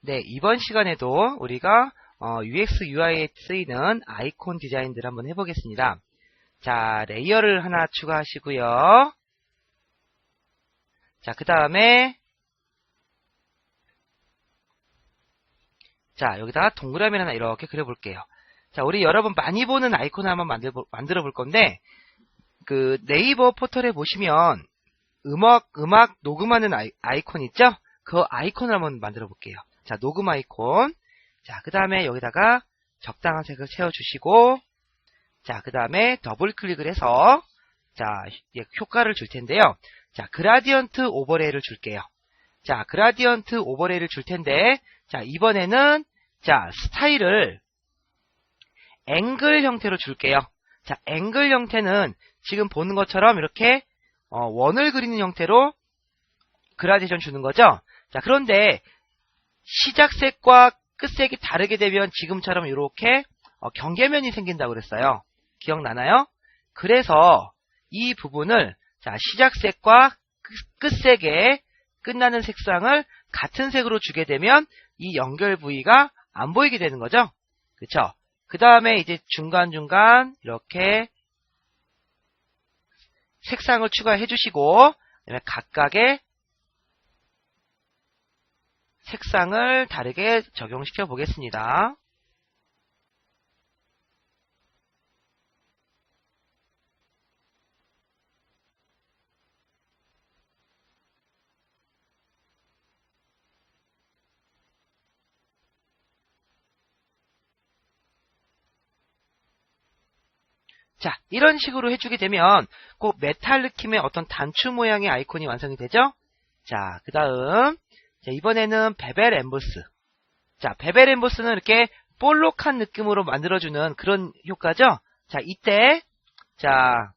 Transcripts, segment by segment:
네, 이번 시간에도 우리가 UX, UI에 쓰이는 아이콘 디자인들 한번 해보겠습니다. 자, 레이어를 하나 추가하시고요. 자, 그 다음에 자, 여기다가 동그라미를 하나 이렇게 그려볼게요. 자, 우리 여러분 많이 보는 아이콘을 한번 만들어 볼 건데, 그 네이버 포털에 보시면 음악 녹음하는 아이콘 있죠? 그 아이콘을 한번 만들어 볼게요. 자, 녹음 아이콘. 자, 그 다음에 여기다가 적당한 색을 채워주시고, 자, 그 다음에 더블 클릭을 해서, 자, 효과를 줄 텐데요. 자, 그라디언트 오버레이를 줄게요. 자, 그라디언트 오버레이를 줄 텐데, 자, 이번에는, 자, 스타일을 앵글 형태로 줄게요. 자, 앵글 형태는 지금 보는 것처럼 이렇게, 원을 그리는 형태로 그라데이션 주는 거죠. 자, 그런데, 시작색과 끝색이 다르게 되면 지금처럼 이렇게 경계면이 생긴다고 그랬어요. 기억나나요? 그래서 이 부분을 자, 시작색과 끝색의 끝나는 색상을 같은 색으로 주게 되면 이 연결 부위가 안 보이게 되는 거죠. 그쵸? 그 다음에 이제 중간중간 이렇게 색상을 추가해 주시고 각각의 색상을 다르게 적용시켜 보겠습니다. 자, 이런 식으로 해주게 되면 꼭 메탈 느낌의 어떤 단추 모양의 아이콘이 완성이 되죠? 자, 그 다음 이번에는 베벨 엠보스. 자, 베벨 엠보스는 이렇게 볼록한 느낌으로 만들어주는 그런 효과죠? 자, 이때 자,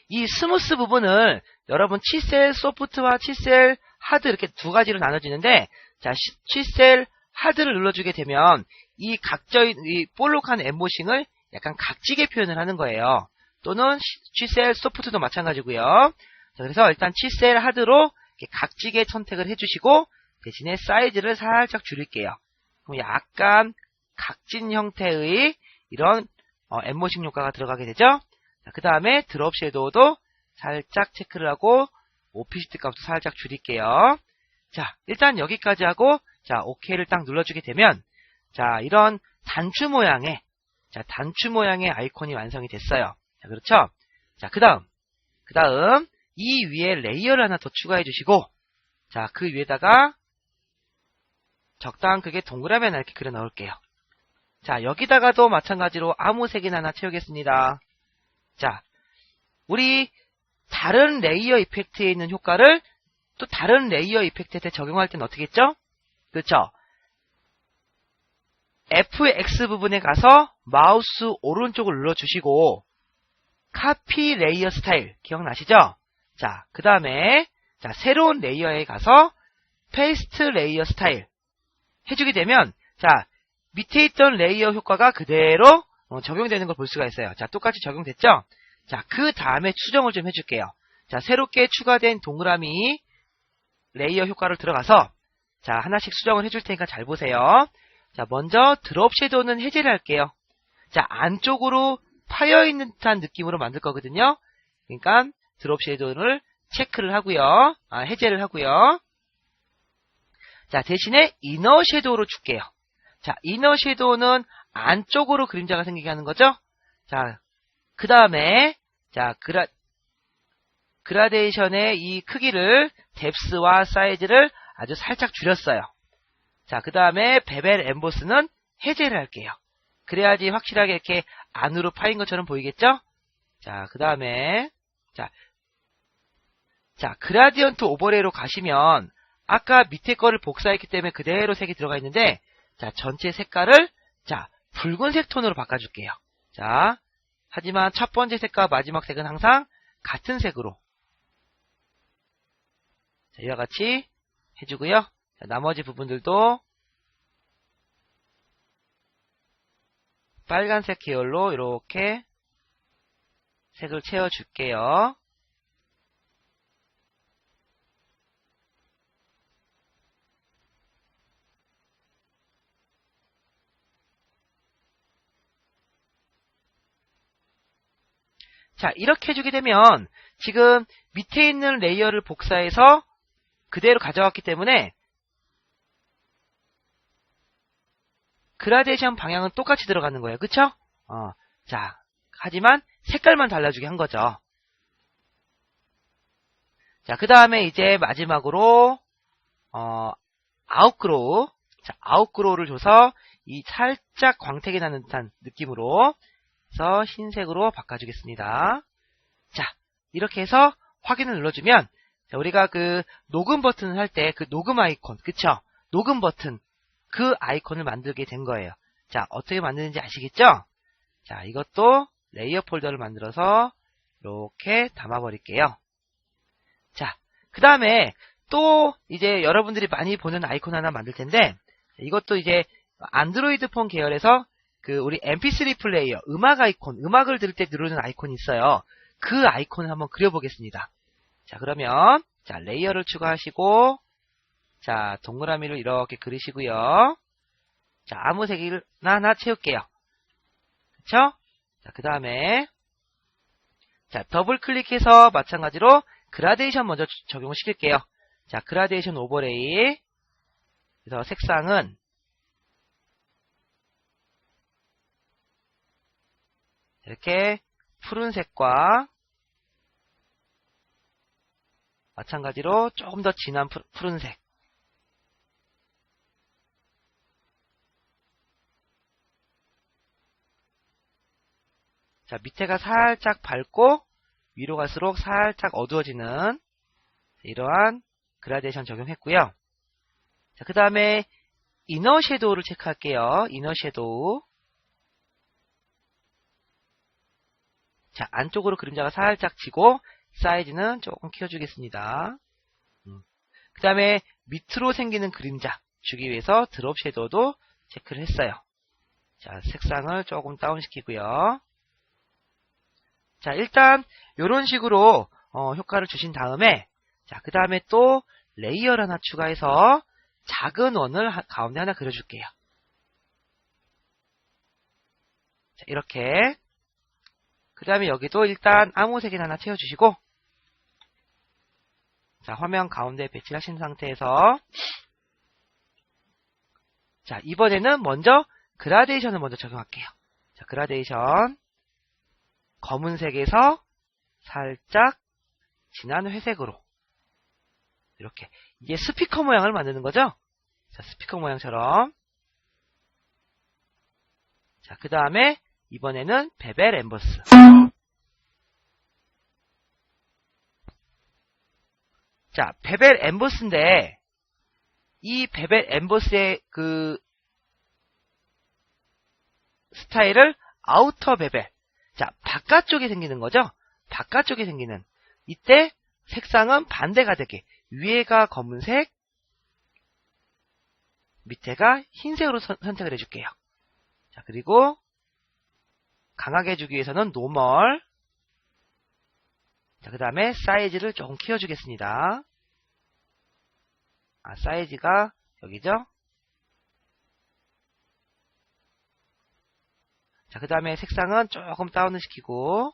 이 스무스 부분을 여러분 치셀 소프트와 치셀 하드 이렇게 두 가지로 나눠지는데, 자, 치셀 하드를 눌러주게 되면 이 각져있는 이 볼록한 엠보싱을 약간 각지게 표현을 하는 거예요. 또는 치셀 소프트도 마찬가지고요. 자, 그래서 일단 치셀 하드로 이렇게 각지게 선택을 해주시고 대신에 사이즈를 살짝 줄일게요. 그럼 약간 각진 형태의 이런 엠보싱 효과가 들어가게 되죠. 그 다음에 드롭 섀도우도 살짝 체크를 하고 오피시트 값도 살짝 줄일게요. 자, 일단 여기까지 하고 자, OK를 딱 눌러주게 되면 자, 이런 단추 모양의 아이콘이 완성이 됐어요. 자, 그렇죠? 자, 그 다음 이 위에 레이어를 하나 더 추가해 주시고, 자, 그 위에다가 적당한 크기의 동그라미 하나 이렇게 그려 넣을게요. 자, 여기다가도 마찬가지로 아무 색이나 하나 채우겠습니다. 자, 우리 다른 레이어 이펙트에 있는 효과를 또 다른 레이어 이펙트에 적용할 때는 어떻게 했죠? 그렇죠? FX 부분에 가서 마우스 오른쪽을 눌러주시고 카피 레이어 스타일 기억나시죠? 자, 그 다음에 자, 새로운 레이어에 가서 페이스트 레이어 스타일 해주게 되면 자, 밑에 있던 레이어 효과가 그대로 적용되는 걸 볼 수가 있어요. 자, 똑같이 적용됐죠? 자, 그 다음에 수정을 좀 해줄게요. 자, 새롭게 추가된 동그라미 레이어 효과를 들어가서 자, 하나씩 수정을 해줄 테니까 잘 보세요. 자, 먼저 드롭 섀도우는 해제를 할게요. 자, 안쪽으로 파여있는 듯한 느낌으로 만들 거거든요. 그러니까 드롭 섀도우를 체크를 하고요. 해제를 하고요. 자, 대신에 이너 섀도우로 줄게요. 자, 이너 섀도우는 안쪽으로 그림자가 생기게 하는 거죠. 자, 그 다음에 자, 그라데이션의 이 크기를 뎁스와 사이즈를 아주 살짝 줄였어요. 자, 그 다음에 베벨 엠보스는 해제를 할게요. 그래야지 확실하게 이렇게 안으로 파인 것처럼 보이겠죠? 자, 그 다음에 자, 그라디언트 오버레이로 가시면 아까 밑에 거를 복사했기 때문에 그대로 색이 들어가 있는데 자, 전체 색깔을 자, 붉은색 톤으로 바꿔줄게요. 자, 하지만 첫 번째 색과 마지막 색은 항상 같은 색으로 자, 이와 같이 해주고요. 자, 나머지 부분들도 빨간색 계열로 이렇게 색을 채워줄게요. 자, 이렇게 해주게 되면 지금 밑에 있는 레이어를 복사해서 그대로 가져왔기 때문에 그라데이션 방향은 똑같이 들어가는 거예요. 그쵸? 자, 하지만 색깔만 달라지게 한 거죠. 자, 그 다음에 이제 마지막으로 아웃그로우. 자, 아웃그로우를 줘서 이 살짝 광택이 나는 듯한 느낌으로 해서 흰색으로 바꿔주겠습니다. 자, 이렇게 해서 확인을 눌러주면 자, 우리가 그 녹음 버튼을 할 때 그 녹음 아이콘, 그쵸? 녹음 버튼 그 아이콘을 만들게 된 거예요. 자, 어떻게 만드는지 아시겠죠? 자, 이것도 레이어 폴더를 만들어서 이렇게 담아버릴게요. 자, 그 다음에 또 이제 여러분들이 많이 보는 아이콘 하나 만들 텐데 이것도 이제 안드로이드 폰 계열에서 그 우리 mp3 플레이어 음악 아이콘, 음악을 들을 때 누르는 아이콘이 있어요. 그 아이콘을 한번 그려보겠습니다. 자, 그러면 자, 레이어를 추가하시고 자, 동그라미를 이렇게 그리시고요. 자, 아무 색을 하나 채울게요. 그쵸? 자, 그 다음에 자, 더블 클릭해서 마찬가지로 그라데이션 먼저 적용을 시킬게요. 자, 그라데이션 오버레이. 그래서 색상은 이렇게 푸른색과 마찬가지로 조금 더 진한 푸른색. 자, 밑에가 살짝 밝고 위로 갈수록 살짝 어두워지는 이러한 그라데이션 적용했고요. 자, 그 다음에 이너 섀도우를 체크할게요. 이너 섀도우. 자, 안쪽으로 그림자가 살짝 지고 사이즈는 조금 키워주겠습니다. 그 다음에 밑으로 생기는 그림자 주기 위해서 드롭 섀도우도 체크를 했어요. 자, 색상을 조금 다운시키고요. 자, 일단 이런 식으로 효과를 주신 다음에 자, 그 다음에 또 레이어를 하나 추가해서 작은 원을 가운데 하나 그려줄게요. 자, 이렇게. 그 다음에 여기도 일단 아무 색이나 하나 채워주시고 자, 화면 가운데 배치를 하신 상태에서 자, 이번에는 먼저 그라데이션을 먼저 적용할게요. 자, 그라데이션 검은색에서 살짝 진한 회색으로 이렇게 이게 스피커 모양을 만드는 거죠. 자, 스피커 모양처럼. 자, 그 다음에 이번에는 베벨 엠보스. 자, 베벨 엠보스인데 이 베벨 엠보스의 그 스타일을 아우터 베벨. 자, 바깥쪽에 생기는 거죠. 바깥쪽에 생기는. 이때 색상은 반대가 되게 위에가 검은색, 밑에가 흰색으로 선택을 해줄게요. 자, 그리고 강하게 해주기 위해서는 노멀. 자, 그 다음에 사이즈를 조금 키워주겠습니다. 사이즈가 여기죠. 자, 그 다음에 색상은 조금 다운을 시키고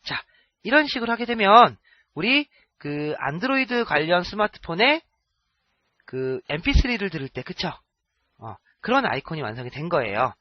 자, 이런 식으로 하게 되면 우리 그 안드로이드 관련 스마트폰에 그 mp3를 들을 때 그쵸? 그런 아이콘이 완성이 된 거예요.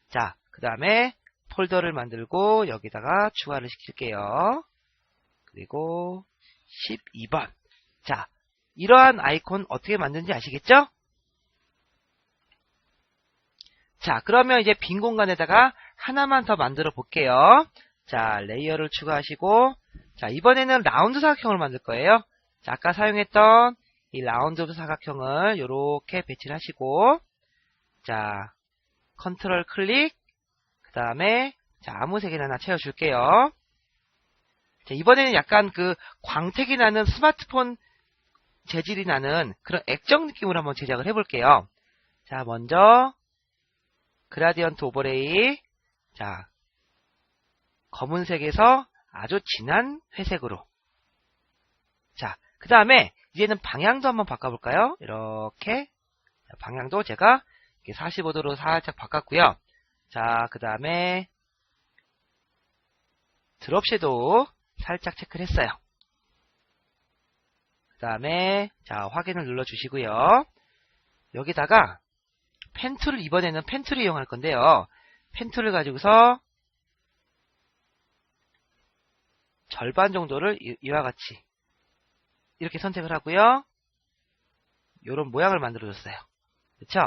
자, 그 다음에 폴더를 만들고 여기다가 추가를 시킬게요. 그리고 12번. 자, 이러한 아이콘 어떻게 만드는지 아시겠죠? 자, 그러면 이제 빈 공간에다가 하나만 더 만들어 볼게요. 자, 레이어를 추가하시고 자, 이번에는 라운드 사각형을 만들 거예요. 자, 아까 사용했던 이 라운드 사각형을 이렇게 배치를 하시고 자, 컨트롤 클릭 그 다음에 자, 아무 색이나 하나 채워줄게요. 자, 이번에는 약간 그 광택이 나는 스마트폰 재질이 나는 그런 액정 느낌으로 한번 제작을 해볼게요. 자, 먼저 그라디언트 오버레이. 자, 검은색에서 아주 진한 회색으로. 자, 그 다음에 이제는 방향도 한번 바꿔볼까요? 이렇게 방향도 제가 45도로 살짝 바꿨고요. 자, 그 다음에 드롭 섀도우 살짝 체크를 했어요. 그 다음에 자, 확인을 눌러주시고요. 여기다가 펜 툴을 이번에는 펜 툴을 이용할 건데요. 펜 툴을 가지고서 절반 정도를 이와 같이 이렇게 선택을 하고요. 요런 모양을 만들어 줬어요. 그쵸?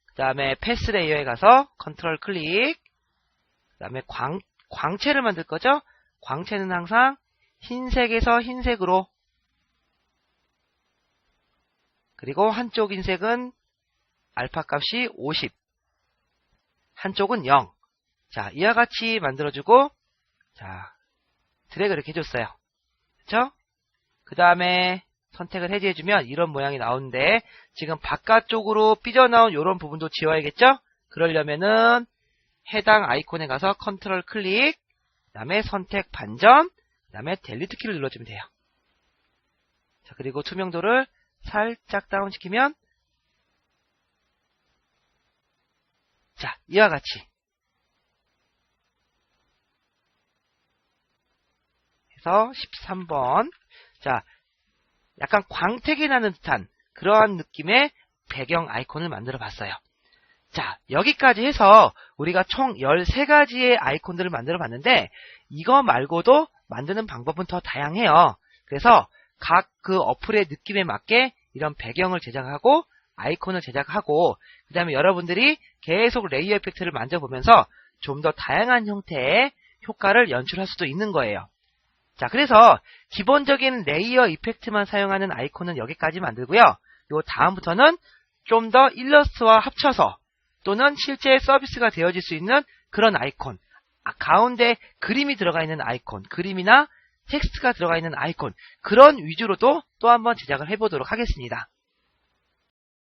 그 다음에 패스 레이어에 가서 컨트롤 클릭, 그 다음에 광채를 만들 거죠? 광채는 항상 흰색에서 흰색으로, 그리고 한쪽 흰색은 알파 값이 50, 한쪽은 0. 자, 이와 같이 만들어주고, 자, 드래그를 이렇게 해줬어요. 그쵸? 그 다음에 선택을 해제해주면 이런 모양이 나오는데, 지금 바깥쪽으로 삐져나온 이런 부분도 지워야겠죠? 그러려면은 해당 아이콘에 가서 컨트롤 클릭, 그 다음에 선택 반전, 그 다음에 델리트 키를 눌러주면 돼요. 자, 그리고 투명도를 살짝 다운시키면, 자, 이와 같이 해서 13번. 자, 약간 광택이 나는 듯한 그러한 느낌의 배경 아이콘을 만들어 봤어요. 자, 여기까지 해서 우리가 총 13가지의 아이콘들을 만들어 봤는데, 이거 말고도 만드는 방법은 더 다양해요. 그래서 각 그 어플의 느낌에 맞게 이런 배경을 제작하고 아이콘을 제작하고, 그 다음에 여러분들이 계속 레이어 이펙트를 만져보면서 좀 더 다양한 형태의 효과를 연출할 수도 있는 거예요. 자, 그래서 기본적인 레이어 이펙트만 사용하는 아이콘은 여기까지 만들고요. 요 다음부터는 좀 더 일러스트와 합쳐서 또는 실제 서비스가 되어질 수 있는 그런 아이콘, 가운데 그림이 들어가 있는 아이콘, 그림이나 텍스트가 들어가 있는 아이콘, 그런 위주로도 또 한번 제작을 해보도록 하겠습니다.